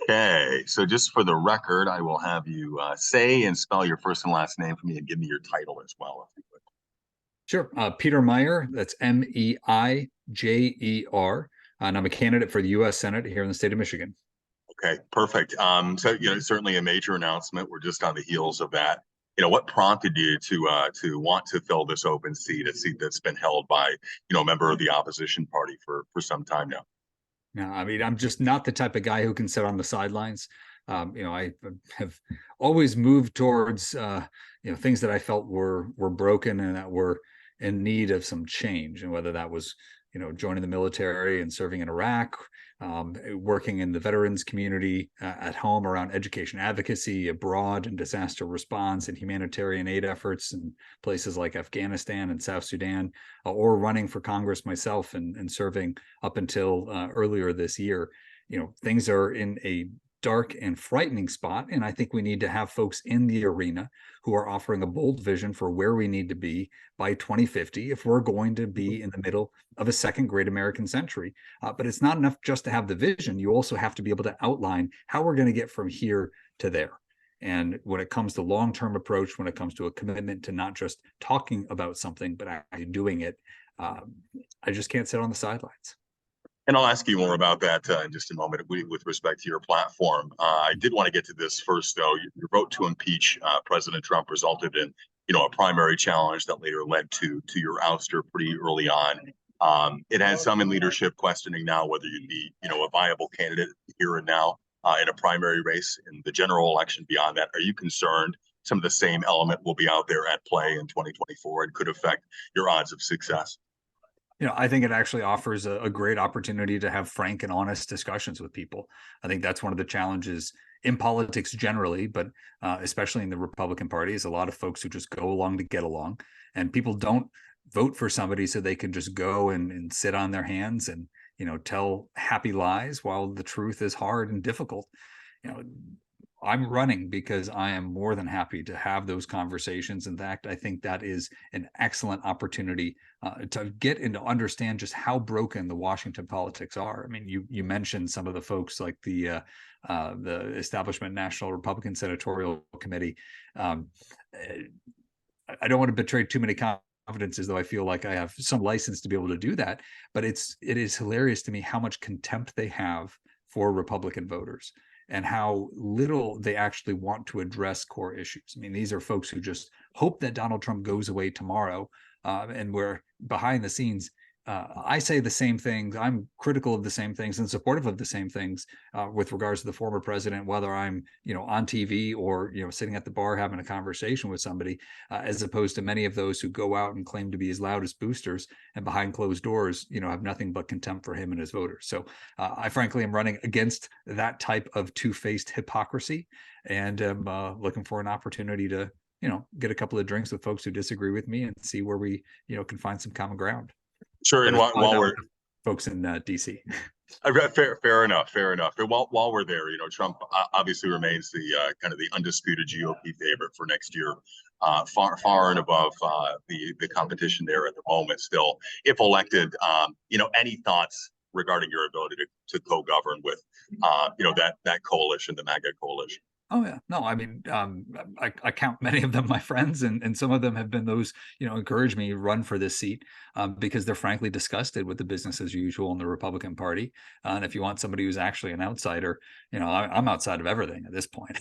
Okay, so just for the record, I will have you say and spell your first and last name for me and give me your title as well, if you would. Sure. Peter Meijer, that's Meijer, and I'm a candidate for the U.S. Senate here in the state of Michigan. Okay, perfect. So certainly a major announcement. We're just on the heels of that. What prompted you to want to fill this open seat, a seat that's been held by a member of the opposition party for some time now? No, I mean, I'm just not the type of guy who can sit on the sidelines. I have always moved towards, things that I felt were broken and that were in need of some change. And whether that was, joining the military and serving in Iraq, working in the veterans community at home around education advocacy, abroad and disaster response and humanitarian aid efforts in places like Afghanistan and South Sudan, or running for Congress myself and serving up until earlier this year. Things are in a dark and frightening spot. And I think we need to have folks in the arena who are offering a bold vision for where we need to be by 2050 if we're going to be in the middle of a second great American century. But it's not enough just to have the vision. You also have to be able to outline how we're going to get from here to there. And when it comes to long-term approach, when it comes to a commitment to not just talking about something, but actually doing it, I just can't sit on the sidelines. And I'll ask you more about that in just a moment with respect to your platform. I did want to get to this first, though. Your vote to impeach President Trump resulted in, a primary challenge that later led to your ouster pretty early on. It has some in leadership questioning now whether you'd be, a viable candidate here and now in a primary race in the general election. Beyond that, are you concerned some of the same element will be out there at play in 2024 and could affect your odds of success? I think it actually offers a great opportunity to have frank and honest discussions with people. I think that's one of the challenges in politics generally, but especially in the Republican Party, is a lot of folks who just go along to get along, and people don't vote for somebody so they can just go and sit on their hands and tell happy lies while the truth is hard and difficult. You know, I'm running because I am more than happy to have those conversations. In fact, I think that is an excellent opportunity to get and to understand just how broken the Washington politics are. I mean, you mentioned some of the folks like the establishment National Republican Senatorial Committee. I don't want to betray too many confidences, though I feel like I have some license to be able to do that. But it is hilarious to me how much contempt they have for Republican voters and how little they actually want to address core issues. I mean, these are folks who just hope that Donald Trump goes away tomorrow, and where behind the scenes, I say the same things. I'm critical of the same things and supportive of the same things with regards to the former president, whether I'm, on TV or, sitting at the bar having a conversation with somebody, as opposed to many of those who go out and claim to be his loudest boosters and behind closed doors, have nothing but contempt for him and his voters. So I frankly am running against that type of two-faced hypocrisy, and am looking for an opportunity to, get a couple of drinks with folks who disagree with me and see where we, can find some common ground. Sure. And while we're folks in DC. fair enough, fair enough. And while we're there, Trump obviously remains the kind of the undisputed GOP favorite for next year, far and above the competition there at the moment. Still, if elected, any thoughts regarding your ability to co-govern with, that coalition, the MAGA coalition? Oh yeah, no, I mean, I count many of them my friends, and some of them have been those, encourage me to run for this seat, because they're frankly disgusted with the business as usual in the Republican Party. And if you want somebody who's actually an outsider, I'm outside of everything at this point.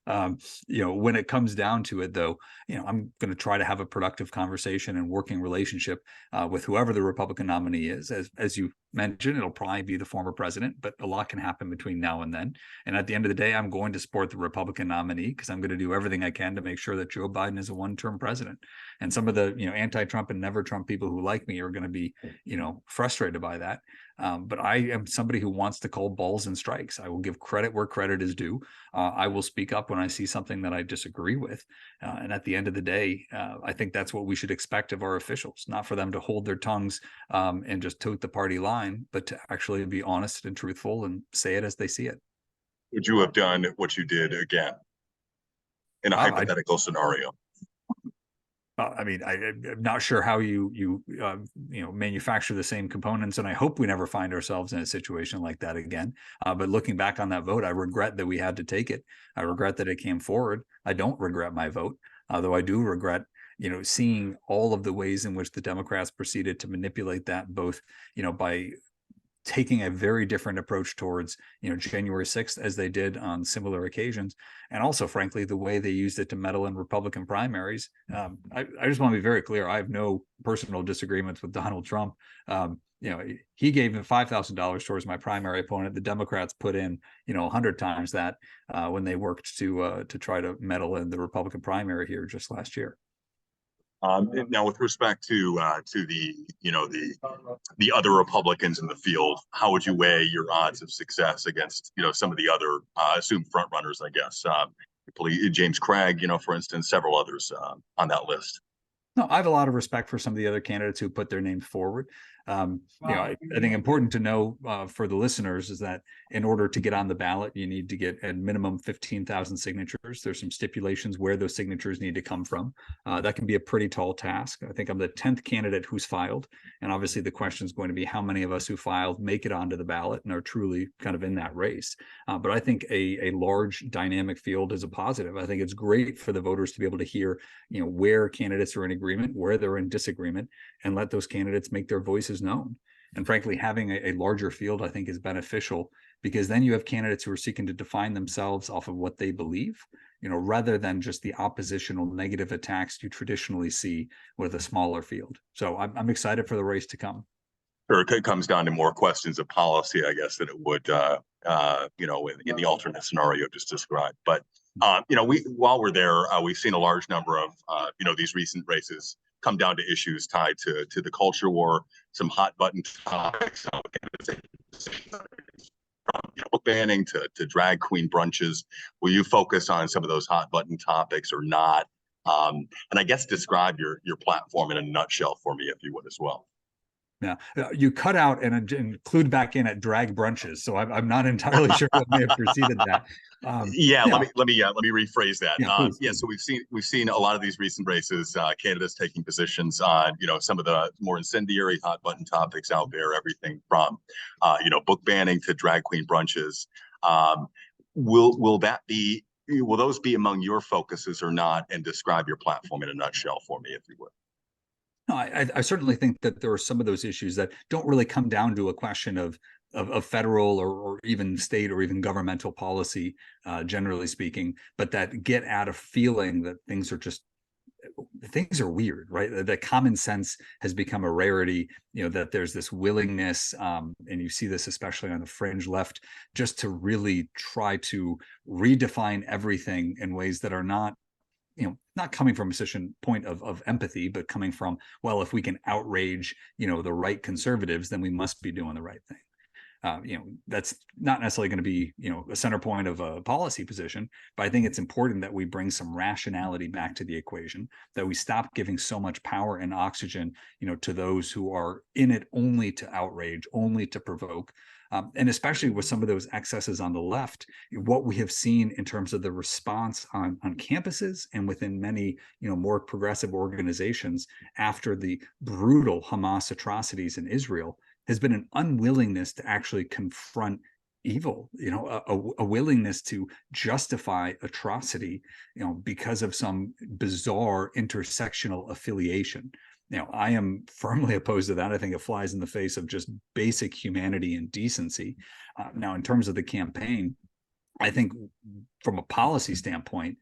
When it comes down to it, though, I'm going to try to have a productive conversation and working relationship with whoever the Republican nominee is. As you mentioned, it'll probably be the former president, but a lot can happen between now and then. And at the end of the day, I'm going to support the Republican nominee because I'm going to do everything I can to make sure that Joe Biden is a one-term president. And some of the, anti-Trump and never Trump people who like me are going to be, frustrated by that. But I am somebody who wants to call balls and strikes. I will give credit where credit is due. I will speak up when I see something that I disagree with. And at the end of the day, I think that's what we should expect of our officials, not for them to hold their tongues and just tote the party line, but to actually be honest and truthful and say it as they see it. Would you have done what you did again in a hypothetical scenario? I mean, I'm not sure how you manufacture the same components, and I hope we never find ourselves in a situation like that again. But looking back on that vote, I regret that we had to take it. I regret that it came forward. I don't regret my vote, though I do regret seeing all of the ways in which the Democrats proceeded to manipulate that, both by taking a very different approach towards January 6th as they did on similar occasions, and also frankly the way they used it to meddle in Republican primaries. I just want to be very clear, I have no personal disagreements with Donald Trump. He gave him $5,000 towards my primary opponent. The Democrats put in 100 times that when they worked to try to meddle in the Republican primary here just last year. Now, with respect to the other Republicans in the field, how would you weigh your odds of success against some of the other assumed front runners? I guess James Craig, for instance, several others on that list. No, I have a lot of respect for some of the other candidates who put their name forward. I think important to know for the listeners is that in order to get on the ballot, you need to get at minimum 15,000 signatures. There's some stipulations where those signatures need to come from. That can be a pretty tall task. I think I'm the 10th candidate who's filed. And obviously the question is going to be how many of us who filed make it onto the ballot and are truly kind of in that race. But I think a large dynamic field is a positive. I think it's great for the voters to be able to hear, where candidates are in agreement, where they're in disagreement, and let those candidates make their voices known. And frankly, having a larger field, I think, is beneficial, because then you have candidates who are seeking to define themselves off of what they believe, rather than just the oppositional negative attacks you traditionally see with a smaller field. So I'm excited for the race to come. Sure, it comes down to more questions of policy, I guess, than it would, in the alternate scenario just described. But while we're there, we've seen a large number of these recent races come down to issues tied to the culture war, some hot button topics, from book banning to drag queen brunches. Will you focus on some of those hot button topics or not? And I guess describe your platform in a nutshell for me, if you would, as well. Yeah, you cut out and include back in at drag brunches, so I'm not entirely sure what may have preceded that. Let me rephrase that. Please. So we've seen a lot of these recent races, candidates taking positions on some of the more incendiary hot button topics out there, everything from book banning to drag queen brunches. Will those be among your focuses or not? And describe your platform in a nutshell for me, if you would. No, I certainly think that there are some of those issues that don't really come down to a question of federal or even state or even governmental policy, generally speaking, but that get at a feeling that things are weird, right? That common sense has become a rarity, that there's this willingness, and you see this especially on the fringe left, just to really try to redefine everything in ways that are not coming from a point of empathy, but coming from, well, if we can outrage, the right conservatives, then we must be doing the right thing. That's not necessarily going to be, a center point of a policy position, but I think it's important that we bring some rationality back to the equation, that we stop giving so much power and oxygen, to those who are in it only to outrage, only to provoke. And especially with some of those excesses on the left, what we have seen in terms of the response on campuses and within many, more progressive organizations after the brutal Hamas atrocities in Israel has been an unwillingness to actually confront evil, a willingness to justify atrocity, because of some bizarre intersectional affiliation. I am firmly opposed to that. I think it flies in the face of just basic humanity and decency. Now, in terms of the campaign, I think from a policy standpoint,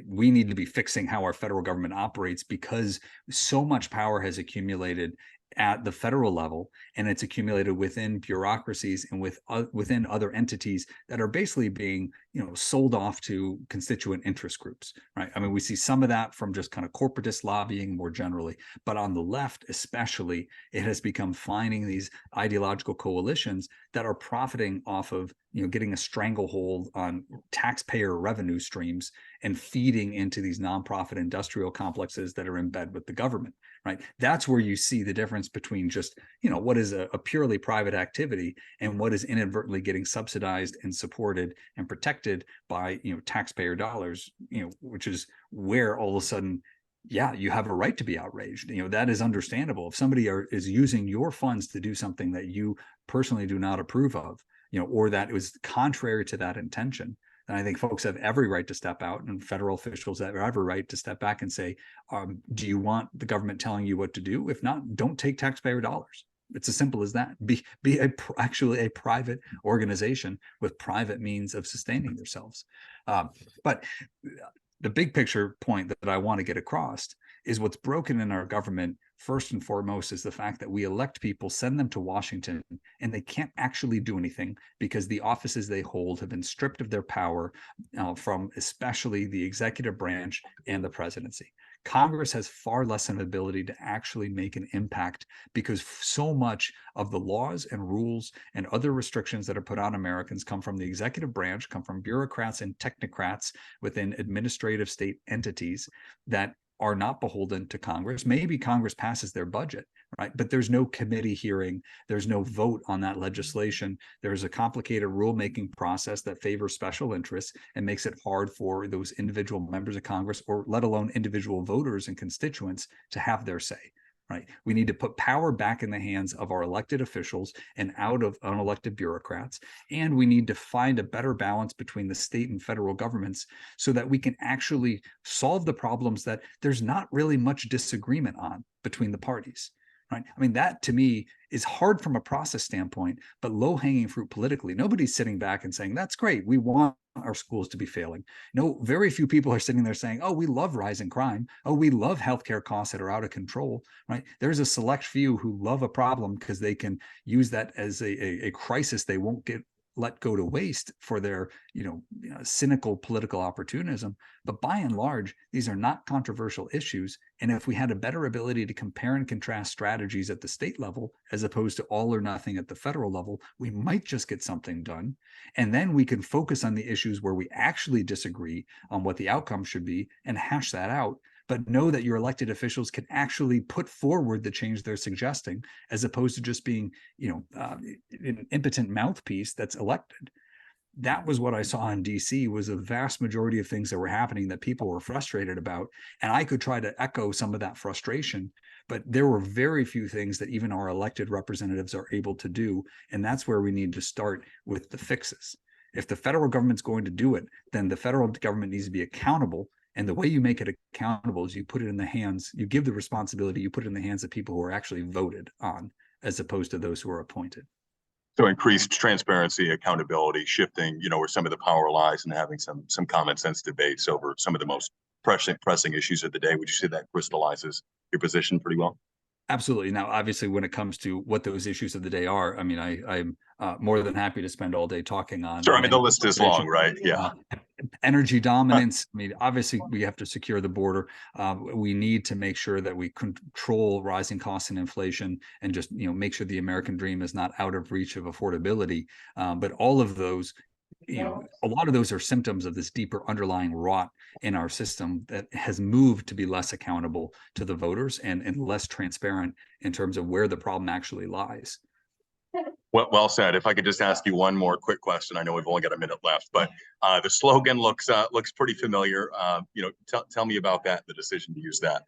we need to be fixing how our federal government operates, because so much power has accumulated at the federal level, and it's accumulated within bureaucracies and within other entities that are basically being, sold off to constituent interest groups, right? I mean, we see some of that from just kind of corporatist lobbying more generally, but on the left especially, it has become finding these ideological coalitions that are profiting off of, getting a stranglehold on taxpayer revenue streams and feeding into these nonprofit industrial complexes that are in bed with the government, right? That's where you see the difference between just, what is a purely private activity and what is inadvertently getting subsidized and supported and protected by, taxpayer dollars, which is where all of a sudden yeah, you have a right to be outraged. That is understandable. If somebody is using your funds to do something that you personally do not approve of, or that was contrary to that intention, then I think folks have every right to step out, and federal officials have every right to step back and say, do you want the government telling you what to do? If not, don't take taxpayer dollars. It's as simple as that. Be actually a private organization with private means of sustaining themselves. But the big picture point that I want to get across is what's broken in our government, first and foremost, is the fact that we elect people, send them to Washington, and they can't actually do anything because the offices they hold have been stripped of their power from especially the executive branch and the presidency. Congress has far less of an ability to actually make an impact because so much of the laws and rules and other restrictions that are put on Americans come from the executive branch, come from bureaucrats and technocrats within administrative state entities that are not beholden to Congress. Maybe Congress passes their budget, right? But there's no committee hearing. There's no vote on that legislation. There's a complicated rulemaking process that favors special interests and makes it hard for those individual members of Congress, or let alone individual voters and constituents, to have their say. Right. We need to put power back in the hands of our elected officials and out of unelected bureaucrats. And we need to find a better balance between the state and federal governments so that we can actually solve the problems that there's not really much disagreement on between the parties. Right. I mean, that to me is hard from a process standpoint, but low-hanging fruit politically. Nobody's sitting back and saying, that's great, we want our schools to be failing. No, very few people are sitting there saying, oh, we love rising crime. Oh, we love healthcare costs that are out of control, right? There's a select few who love a problem because they can use that as a crisis they won't let go to waste for their cynical political opportunism. But by and large, these are not controversial issues. And if we had a better ability to compare and contrast strategies at the state level, as opposed to all or nothing at the federal level, we might just get something done. And then we can focus on the issues where we actually disagree on what the outcome should be and hash that out, but know that your elected officials can actually put forward the change they're suggesting, as opposed to just being, an impotent mouthpiece that's elected. That was what I saw in DC, was a vast majority of things that were happening that people were frustrated about. And I could try to echo some of that frustration, but there were very few things that even our elected representatives are able to do. And that's where we need to start with the fixes. If the federal government's going to do it, then the federal government needs to be accountable. And the way you make it accountable is you put it in the hands, you give the responsibility, you put it in the hands of people who are actually voted on, as opposed to those who are appointed. So increased transparency, accountability, shifting, where some of the power lies, and having some common sense debates over some of the most pressing issues of the day. Would you say that crystallizes your position pretty well? Absolutely. Now, obviously, when it comes to what those issues of the day are, I mean, I'm more than happy to spend all day talking on. Sure. I mean, the list is long, right? Yeah. Energy dominance. I mean, obviously, we have to secure the border. We need to make sure that we control rising costs and inflation, and just make sure the American dream is not out of reach of affordability. But all of those, a lot of those are symptoms of this deeper underlying rot in our system that has moved to be less accountable to the voters and less transparent in terms of where the problem actually lies. Well said. If I could just ask you one more quick question. I know we've only got a minute left, but the slogan looks pretty familiar. Tell me about that, the decision to use that.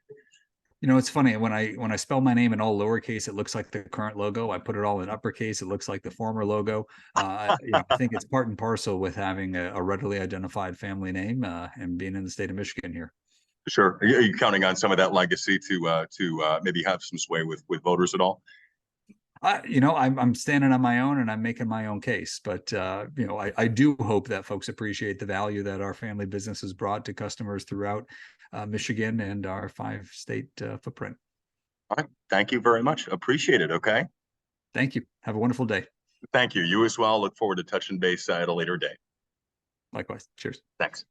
It's funny, when I spell my name in all lowercase, it looks like the current logo. I put it all in uppercase, it looks like the former logo. I think it's part and parcel with having a readily identified family name and being in the state of Michigan here. Sure. Are you counting on some of that legacy to maybe have some sway with voters at all? I'm standing on my own and I'm making my own case, but I do hope that folks appreciate the value that our family business has brought to customers throughout Michigan and our 5-state footprint. All right. Thank you very much. Appreciate it. Okay. Thank you. Have a wonderful day. Thank you. You as well. Look forward to touching base at a later date. Likewise. Cheers. Thanks.